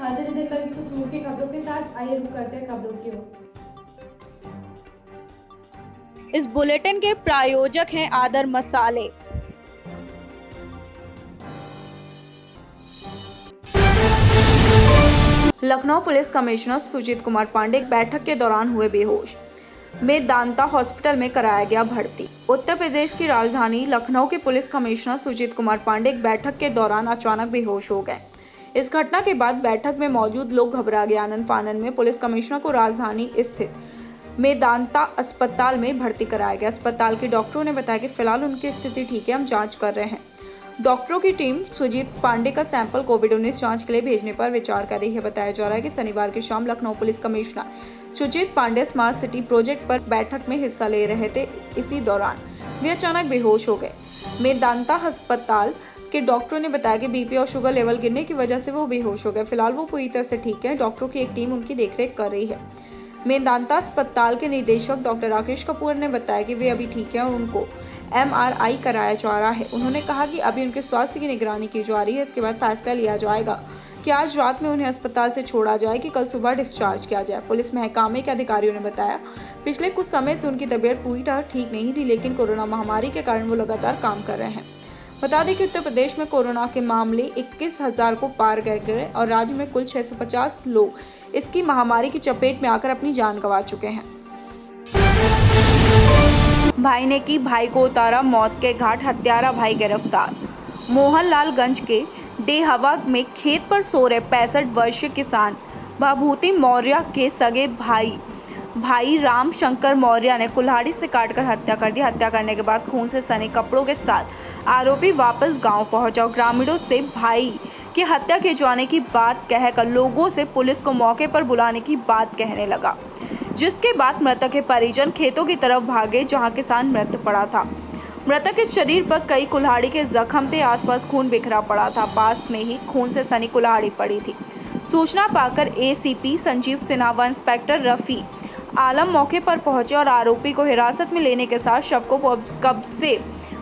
हाँ जी, दिनभर की कुछ मुख्य खबरों के साथ आइए रुक करते हैं खबरों की ओर। इस बुलेटिन के प्रायोजक हैं आदर मसाले। लखनऊ पुलिस कमिश्नर सुजीत कुमार पांडे बैठक के दौरान हुए बेहोश, मेदांता हॉस्पिटल में कराया गया भर्ती। उत्तर प्रदेश की राजधानी लखनऊ के पुलिस कमिश्नर सुजीत कुमार पांडे बैठक के दौरान अचानक बेहोश हो गए। इस घटना के बाद बैठक में मौजूद लोग घबरा गए। आनन फानन में पुलिस कमिश्नर को राजधानी स्थित मेदांता अस्पताल में भर्ती कराया गया। अस्पताल के डॉक्टरों ने बताया कि फिलहाल उनकी स्थिति ठीक है, हम जांच कर रहे हैं। डॉक्टरों की टीम सुजीत पांडे का सैंपल कोविड-19 जांच के लिए भेजने पर विचार कर रही है। बताया जा रहा है कि शनिवार की शाम Lucknow police commissioner Sujeet Pandey smart city project पर बैठक में हिस्सा ले रहे थे। इसी दौरान वे अचानक बेहोश हो गए। मेदांता अस्पताल के डॉक्टरों ने बताया कि बीपी और शुगर लेवल गिरने की वजह से वो बेहोश हो गए। फिलहाल वो पूरी तरह से ठीक है। डॉक्टरों की एक टीम उनकी देखरेख कर रही है। मेदांता अस्पताल के निदेशक डॉक्टर राकेश कपूर ने बताया कि वे अभी ठीक हैं और उनको MRI कराया जा रहा है। उन्होंने कहा कि अभी उनके स्वास्थ्य की निगरानी की जा रही है। इसके बाद फैसला लिया जाएगा कि आज रात में उन्हें अस्पताल से छोड़ा जाए कि कल सुबह डिस्चार्ज किया जाए। पुलिस महकमे के अधिकारियों ने बताया पिछले कुछ समय से उनकी तबीयत पूरी तरह ठीक नहीं थी, लेकिन कोरोना महामारी के कारण वो लगातार काम कर रहे हैं। बता दें कि उत्तर प्रदेश में कोरोना के मामले 21,000 को पार कर गए और राज्य में कुल 650 लोग इसकी महामारी की चपेट में आकर अपनी जान गंवा चुके हैं। भाई ने की भाई को उतारा मौत के घाट, हत्यारा भाई गिरफ्तार। मोहनलालगंज के डेहवा में खेत पर सो रहे 65 वर्षीय किसान भभूति मौर्य के सगे भाई राम शंकर मौर्य ने कुल्हाड़ी से काटकर हत्या कर दी। हत्या करने के बाद खून से सने कपड़ों के साथ आरोपी वापस गांव पहुंचा और ग्रामीणों से भाई की हत्या किए जाने की बात कहकर लोगों से पुलिस को मौके पर बुलाने की बात कहने लगा, जिसके बाद मृतक के परिजन खेतों की तरफ भागे जहां किसान मृत पड़ा था। मृतक के शरीर पर कई कुल्हाड़ी के जख्म थे। आसपास खून बिखरा पड़ा था। पास में ही खून से सनी कुल्हाड़ी पड़ी थी। सूचना पाकर ACP संजीव सिन्हा व इंस्पेक्टर रफी आलम मौके पर पहुंचे और आरोपी को हिरासत में लेने के साथ शव को कब्जे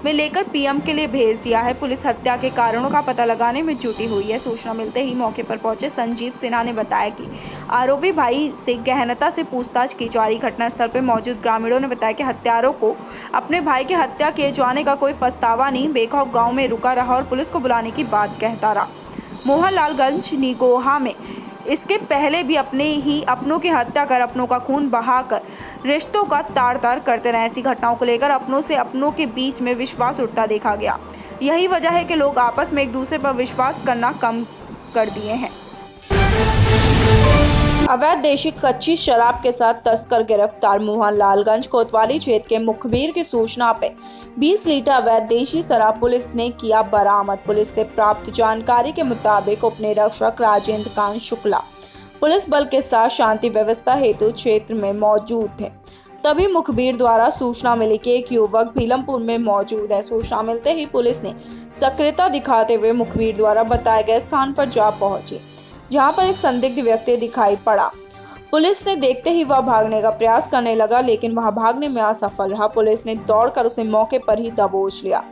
में लेकर PM के लिए भेज दिया है। पुलिस हत्या के कारणों का पता लगाने में जुटी हुई है। सूचना मिलते ही मौके पर पहुंचे संजीव सिन्हा ने बताया कि आरोपी भाई से गहनता से पूछताछ की जा रही। घटनास्थल पर मौजूद ग्रामीणों ने बताया कि हत्यारों को अपने भाई की हत्या किए जाने का कोई पछतावा नहीं, बेखौफ गाँव में रुका रहा और पुलिस को बुलाने की बात कहता रहा। मोहनलालगंज निगोहा में इसके पहले भी अपनों की हत्या कर अपनों का खून बहाकर रिश्तों का तार-तार करते रहे। ऐसी घटनाओं को लेकर अपनों के बीच में विश्वास उठता देखा गया। यही वजह है कि लोग आपस में एक दूसरे पर विश्वास करना कम कर दिए हैं। अवैध देशी कच्ची शराब के साथ तस्कर गिरफ्तार। मोहनलालगंज कोतवाली क्षेत्र के मुखबिर की सूचना पे 20 लीटर अवैध देशी शराब पुलिस ने किया बरामद। पुलिस से प्राप्त जानकारी के मुताबिक उपनिरीक्षक राजेंद्र कांत शुक्ला पुलिस बल के साथ शांति व्यवस्था हेतु क्षेत्र में मौजूद थे। तभी मुखबिर द्वारा सूचना मिली कि एक युवक भीलमपुर में मौजूद है। सूचना मिलते ही पुलिस ने सक्रियता दिखाते हुए मुखबिर द्वारा बताए गए स्थान पर जा पहुंची, जहां पर एक संदिग्ध व्यक्ति दिखाई पड़ा। पुलिस ने देखते ही वह भागने का प्रयास करने लगा, लेकिन वह भागने में असफल रहा। पुलिस ने दौड़कर उसे मौके पर ही दबोच लिया।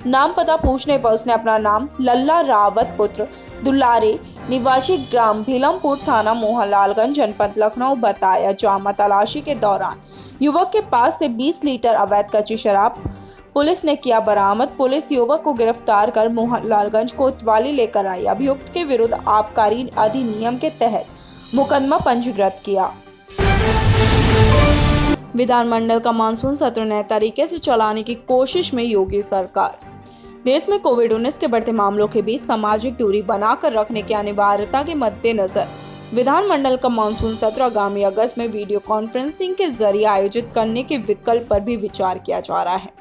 नाम पता पूछने पर उसने अपना नाम लल्ला रावत पुत्र दुलारे निवासी ग्राम भीलमपुर थाना मोहनलालगंज जनपद लखनऊ बताया। जामा तलाशी के दौरान युवक के पास से 20 लीटर अवैध कच्ची शराब पुलिस ने किया बरामद। पुलिस युवक को गिरफ्तार कर मोहनलालगंज कोतवाली लेकर आई। अभियुक्त के विरुद्ध आबकारी अधिनियम के तहत मुकदमा पंजीकृत किया। विधानमंडल का मानसून सत्र नए तरीके से चलाने की कोशिश में योगी सरकार। देश में कोविड-19 के बढ़ते मामलों के बीच सामाजिक दूरी बनाकर रखने की अनिवार्यता के मद्देनजर विधानमंडल का मानसून सत्र आगामी अगस्त में वीडियो कॉन्फ्रेंसिंग के जरिए आयोजित करने के विकल्प पर भी विचार किया जा रहा है।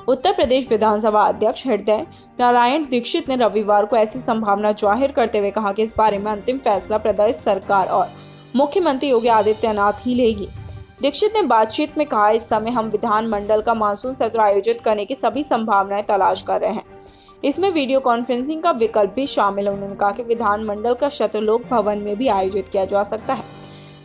उत्तर प्रदेश विधानसभा अध्यक्ष हृदय नारायण दीक्षित ने रविवार को ऐसी संभावना जाहिर करते हुए कहा कि इस बारे में अंतिम फैसला प्रदेश सरकार और मुख्यमंत्री योगी आदित्यनाथ ही लेगी। दीक्षित ने बातचीत में कहा, इस समय हम विधानमंडल का मानसून सत्र आयोजित करने की सभी संभावनाएं तलाश कर रहे हैं। इसमें वीडियो कॉन्फ्रेंसिंग का विकल्प भी शामिल है। उन्होंने कहा कि विधानमंडल का सत्र लोक भवन में भी आयोजित किया जा सकता है,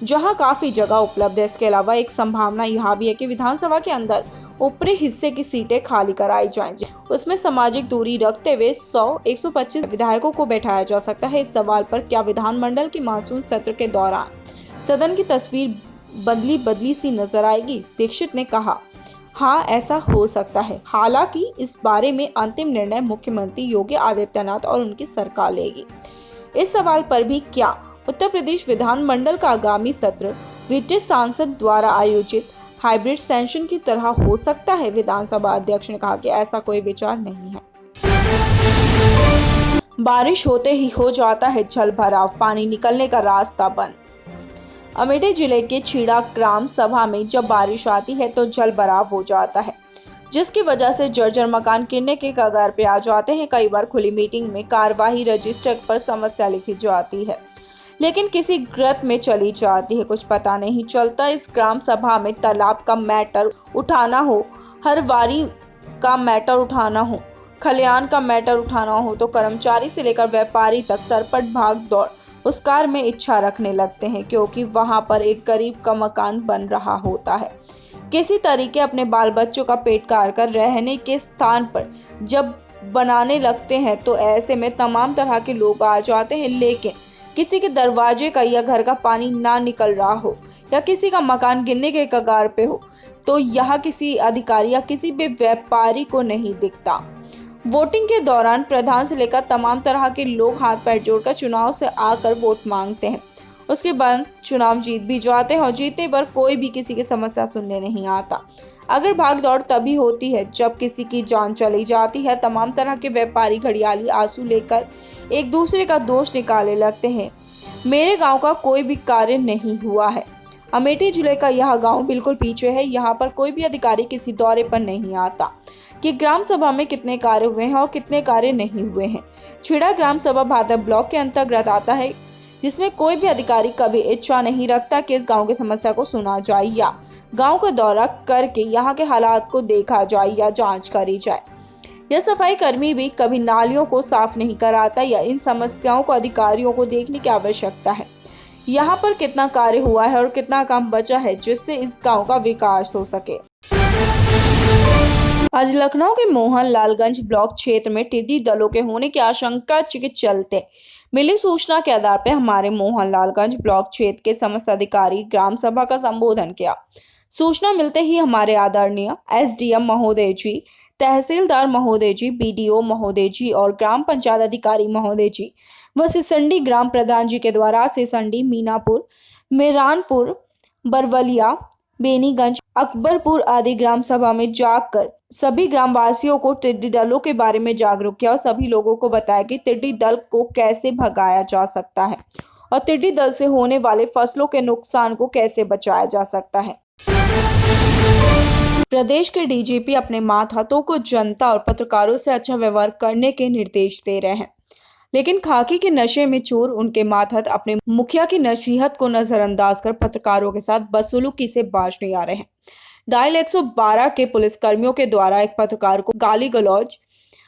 जहां काफी जगह उपलब्ध है। इसके अलावा एक संभावना यह भी है कि विधानसभा के अंदर ऊपरी हिस्से की सीटें खाली कराई जाएं। उसमें सामाजिक दूरी रखते हुए 100-125 विधायकों को बैठाया जा सकता है। इस सवाल पर क्या विधानमंडल के मानसून सत्र के दौरान सदन की तस्वीर बदली सी नजर आएगी? दीक्षित ने कहा, हाँ, ऐसा हो सकता है। हालांकि इस बारे में अंतिम निर्णय मुख्यमंत्री योगी आदित्यनाथ और उनकी सरकार लेगी। इस सवाल पर भी क्या उत्तर प्रदेश विधानमंडल का आगामी सत्र विदेशी सांसद द्वारा आयोजित हाइब्रिड सेशन की तरह हो सकता है? विधानसभा अध्यक्ष ने कहा कि ऐसा कोई विचार नहीं है। बारिश होते ही हो जाता है जलभराव, पानी निकलने का रास्ता बंद। अमेठी जिले के छीड़ा ग्राम सभा में जब बारिश आती है तो जलभराव हो जाता है, जिसकी वजह से जर्जर मकान गिरने के कगार पे आ जाते हैं। कई बार खुली मीटिंग में कार्यवाही रजिस्टर पर समस्या लिखी जाती है, लेकिन किसी ग्रत में चली जाती है, कुछ पता नहीं चलता। इस ग्राम सभा में तालाब का मैटर उठाना हो, हर वारी का मैटर उठाना हो, खलियान का मैटर उठाना हो तो कर्मचारी से लेकर व्यापारी तक सरपट भाग दौड़ उस कार में इच्छा रखने लगते हैं, क्योंकि वहां पर एक गरीब का मकान बन रहा होता है। किसी तरीके अपने बाल बच्चों का पेट काट कर रहने के स्थान पर जब बनाने लगते हैं तो ऐसे में तमाम तरह के लोग आ जाते हैं, लेकिन किसी के दरवाजे का या घर का पानी ना निकल रहा हो या किसी का मकान गिरने के कगार पे हो तो यह किसी अधिकारी या किसी भी व्यापारी को नहीं दिखता। वोटिंग के दौरान प्रधान से लेकर तमाम तरह के लोग हाथ पैर जोड़कर चुनाव से आकर वोट मांगते हैं। उसके बाद चुनाव जीत भी जाते हैं और जीतने पर कोई भी किसी की समस्या सुनने नहीं आता। अगर भाग दौड़ तभी होती है जब किसी की जान चली जाती है। तमाम तरह के व्यापारी घड़ियाली आंसू लेकर एक दूसरे का दोष निकालने लगते हैं। मेरे गांव का कोई भी कार्य नहीं हुआ है। अमेठी जिले का यह गांव बिल्कुल पीछे है। यहाँ पर कोई भी अधिकारी किसी दौरे पर नहीं आता कि ग्राम सभा में कितने कार्य हुए हैं और कितने कार्य नहीं हुए हैं। छीड़ा ग्राम सभा भादर ब्लॉक के अंतर्गत आता है, जिसमें कोई भी अधिकारी कभी इच्छा नहीं रखता कि इस गांव की समस्या को सुना जाए या गांव का दौरा करके यहाँ के हालात को देखा जाए या जांच करी जाए। यह सफाई कर्मी भी कभी नालियों को साफ नहीं कराता या इन समस्याओं को अधिकारियों को देखने की आवश्यकता है। यहाँ पर कितना कार्य हुआ है और कितना काम बचा है जिससे इस गांव का विकास हो सके। आज लखनऊ के मोहनलालगंज ब्लॉक क्षेत्र में टिड्डी दलों के होने की आशंका के चलते मिली सूचना के आधार पर हमारे मोहनलालगंज ब्लॉक क्षेत्र के समस्त अधिकारी ग्राम सभा का संबोधन किया। सूचना मिलते ही हमारे आदरणीय एसडीएम महोदय जी, तहसीलदार महोदय जी, बीडीओ महोदय जी और ग्राम पंचायत अधिकारी महोदय जी व सिसंडी ग्राम प्रधान जी के द्वारा सिसंडी, मीनापुर, मेहरानपुर, बरवलिया, बेनीगंज, अकबरपुर आदि ग्राम सभा में जाकर सभी ग्रामवासियों को टिड्डी दलों के बारे में जागरूक किया और सभी लोगों को बताया कि टिड्डी दल को कैसे भगाया जा सकता है और टिड्डी दल से होने वाले फसलों के नुकसान को कैसे बचाया जा सकता है। प्रदेश के डीजीपी अपने मातहतों को जनता और पत्रकारों से अच्छा व्यवहार करने के निर्देश दे रहे हैं, लेकिन खाकी के नशे में चूर उनके मातहत अपने मुखिया की नसीहत को नजरअंदाज कर पत्रकारों के साथ बदसलूकी से बाज नहीं आ रहे हैं। डायल 112 के पुलिसकर्मियों के द्वारा एक पत्रकार को गाली गलौज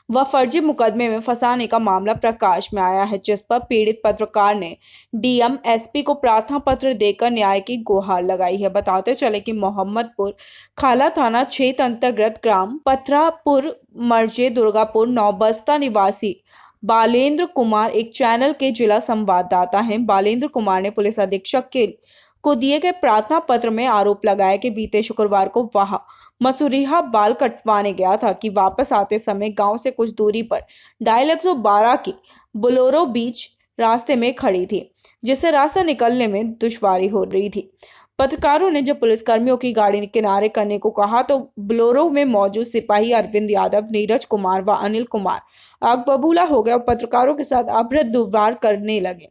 व फर्जी मुकदमे में फंसाने का मामला प्रकाश में आया है, जिस पर पीड़ित पत्रकार ने डीएम एसपी को प्रार्थना पत्र देकर न्याय की गुहार लगाई है। बताते चले कि मोहम्मदपुर खाला थाना क्षेत्र अंतर्गत ग्राम पथरापुर मर्जे दुर्गापुर नौबस्ता निवासी बालेंद्र कुमार एक चैनल के जिला संवाददाता हैं। बालेंद्र कुमार ने पुलिस अधीक्षक को दिए गए प्रार्थना पत्र में आरोप लगाया कि बीते शुक्रवार को वह मसूरिया बाल कटवाने गया था कि वापस आते समय गांव से कुछ दूरी पर डायल 112 की बोलेरो बीच रास्ते में खड़ी थी, जिससे रास्ता निकलने में दुश्वारी हो रही थी। पत्रकारों ने जब पुलिसकर्मियों की गाड़ी किनारे करने को कहा तो बोलेरो में मौजूद सिपाही अरविंद यादव, नीरज कुमार व अनिल कुमार आग बबूला हो गए और पत्रकारों के साथ अभद्र दुर्व्यवहार करने लगे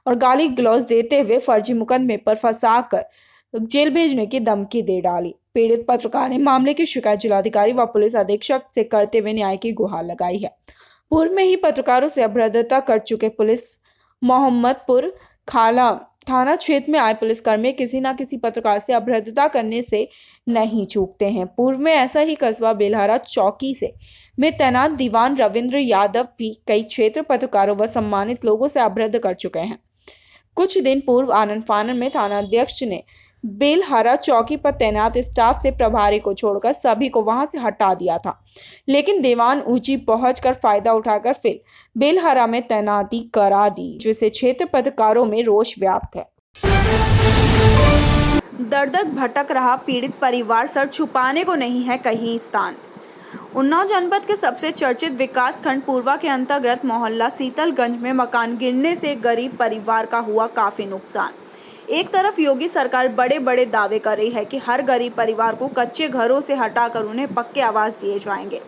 और गाली गलौज देते हुए फर्जी मुकदमे पर फंसाकर जेल भेजने की धमकी दे डाली। पीड़ित पत्रकार ने मामले की शिकायत जिलाधिकारी व पुलिस अधीक्षक से करते हुए न्याय की गुहार लगाई है। पूर्व में ही पत्रकारों से अभद्रता कर चुके पुलिस मोहम्मदपुर खाला थाना क्षेत्र में आए पुलिसकर्मी किसी न किसी पत्रकार से अभद्रता करने से नहीं चूकते हैं। पूर्व में ऐसा ही कस्बा बेलहरा चौकी से में तैनात दीवान रविंद्र यादव भी कई क्षेत्र पत्रकारों व सम्मानित लोगों से अभद्र कर चुके हैं। कुछ दिन पूर्व आनंद फानन में थाना अध्यक्ष ने बेलहरा चौकी पर तैनात स्टाफ से प्रभारी को छोड़कर सभी को वहां से हटा दिया था, लेकिन दीवान ऊंची पहुंचकर फायदा उठाकर फिर बेलहरा में तैनाती करा दी, जिससे क्षेत्र पत्रकारों में रोष व्याप्त है। दर-दर भटक रहा पीड़ित परिवार, सर छुपाने को नहीं है कहीं स्थान। उन्नाव जनपद के सबसे चर्चित विकास खंड पूर्वा के अंतर्गत मोहल्ला शीतलगंज में मकान गिरने से गरीब परिवार का हुआ काफी नुकसान। एक तरफ योगी सरकार बड़े बड़े दावे कर रही है कि हर गरीब परिवार को कच्चे घरों से हटाकर उन्हें पक्के आवास दिए जाएंगे।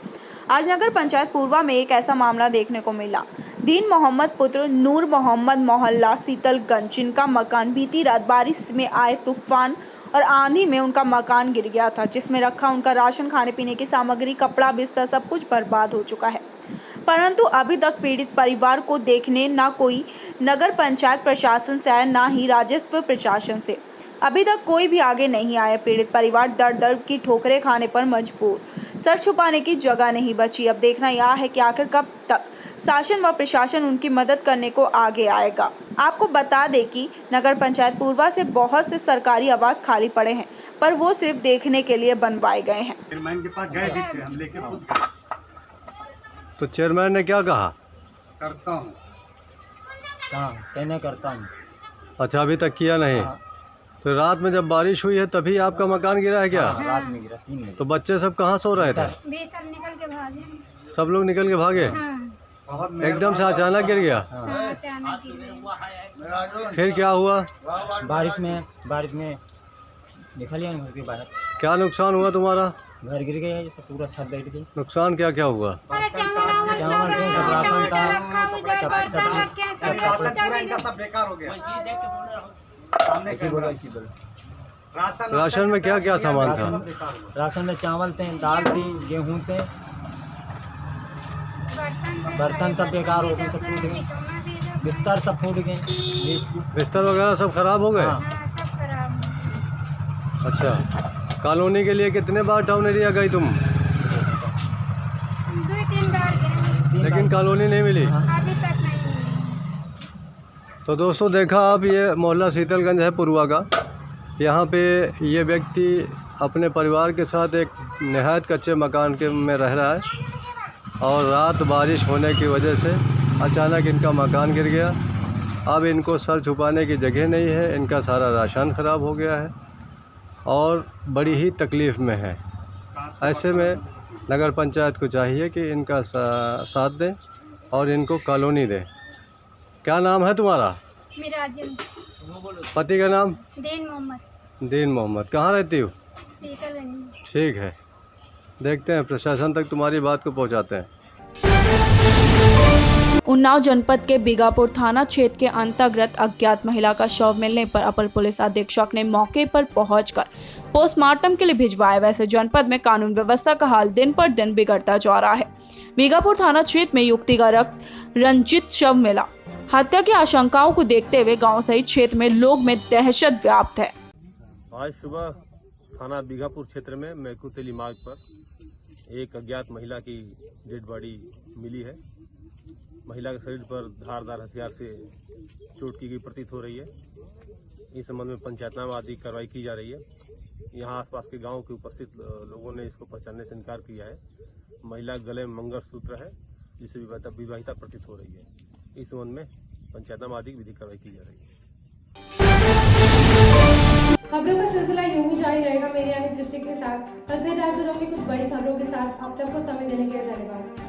आज नगर पंचायत पूर्वा में एक ऐसा मामला देखने को मिला। दीन मोहम्मद पुत्र नूर मोहम्मद मोहल्ला शीतलगंज, जिनका मकान बीती रात बारिश में आए तूफान और आंधी में उनका मकान गिर गया था, जिसमें रखा उनका राशन, खाने पीने की सामग्री, कपड़ा, बिस्तर सब कुछ बर्बाद हो चुका है। परंतु अभी तक पीड़ित परिवार को देखने ना कोई नगर पंचायत प्रशासन से आया, ना ही राजस्व प्रशासन से। अभी तक कोई भी आगे नहीं आया। पीड़ित परिवार दर दर की ठोकरें खाने पर मजबूर, सर छुपाने की जगह नहीं बची। अब देखना यह है कि आखिर कब तक शासन व प्रशासन उनकी मदद करने को आगे आएगा। आपको बता दें कि नगर पंचायत पूर्वा से बहुत से सरकारी आवास खाली पड़े हैं, पर वो सिर्फ देखने के लिए बनवाए गए हैं। चेयरमैन के पास गए भी थे, हम लेके खुद गए। तो चेयरमैन ने क्या कहा? करता हूँ। हाँ, कहने करता हूँ। अच्छा, अभी तक किया नहीं। तो रात में जब बारिश हुई है तभी आपका मकान गिरा है क्या? हाँ, रात में गिरा 3 बजे। तो बच्चे सब कहाँ सो रहे थे? भीतर निकल के भागे। सब लोग निकल के भागे? हाँ, एकदम से अचानक गिर गया? हाँ, अचानक ही गिरा। फिर क्या हुआ? बारिश में निकल लिया घर के बाहर। क्या नुकसान हुआ तुम्हारा? घर गिर गया, जैसे पूरा छत बैठ गई। नुकसान क्या क्या हुआ? अरे चावल सब राशन था, राशन पूरा इनका सब बेकार हो गया। सामने ऐसे बोला। राशन में क्या क्या सामान था? राशन में चावल थे, दाल थी, गेहूँ थे, बर्तन सब बेकार हो गए, सब फूट गए, बिस्तर सब फूट गए, बिस्तर वगैरह सब खराब हो गए? हाँ, सब खराब। अच्छा, कॉलोनी के लिए कितने बार टाउन एरिया गई तुम? 2-3 बार गए, लेकिन कॉलोनी नहीं मिली? अभी तक नहीं मिली। तो दोस्तों, देखा आप, ये मोहल्ला शीतलगंज है पूर्वा का। यहाँ पे ये व्यक्ति अपने परिवार के साथ एक नहायत कच्चे मकान के में रह रहा है और रात बारिश होने की वजह से अचानक इनका मकान गिर गया। अब इनको सर छुपाने की जगह नहीं है, इनका सारा राशन ख़राब हो गया है और बड़ी ही तकलीफ़ में है। ऐसे में नगर पंचायत को चाहिए कि इनका साथ दें और इनको कॉलोनी दें। क्या नाम है तुम्हारा? मिराजुल। पति का नाम? दीन मोहम्मद। दीन मोहम्मद। कहाँ रहती हो? शीतलगंज। ठीक है, देखते हैं, प्रशासन तक तुम्हारी बात को पहुंचाते हैं। उन्नाव जनपद के बीघापुर थाना क्षेत्र के अंतर्गत अज्ञात महिला का शव मिलने पर अपर पुलिस अधीक्षक ने मौके पर पहुंचकर पोस्टमार्टम के लिए भिजवाया। वैसे जनपद में कानून व्यवस्था का हाल दिन पर दिन बिगड़ता जा रहा है। बीघापुर थाना क्षेत्र में युवती का रंजित शव मिला। हत्या की आशंकाओं को देखते हुए गांव सहित क्षेत्र में लोग में दहशत व्याप्त है। आज सुबह थाना बीघापुर क्षेत्र में मैकुतेली मार्ग पर एक अज्ञात महिला की डेड बॉडी मिली है। महिला के शरीर पर धारदार हथियार से चोट की गई प्रतीत हो रही है। इस संबंध में पंचायतनामा आदि कार्रवाई की जा रही है। यहाँ आसपास के गांव के उपस्थित लोगों ने इसको पहचानने से इनकार किया है। महिला गले में मंगलसूत्र है जिसे विवाहिता प्रतीत हो रही है। इस संबंध में पंचायतनामा आदि विधिक कार्रवाई की जा रही है। खबरों का सिलसिला यूं ही जारी रहेगा मेरी यानी तृप्ति के साथ। कल फिर हाजिर होंगे कुछ बड़ी खबरों के साथ। अब तक को समय देने के लिए धन्यवाद।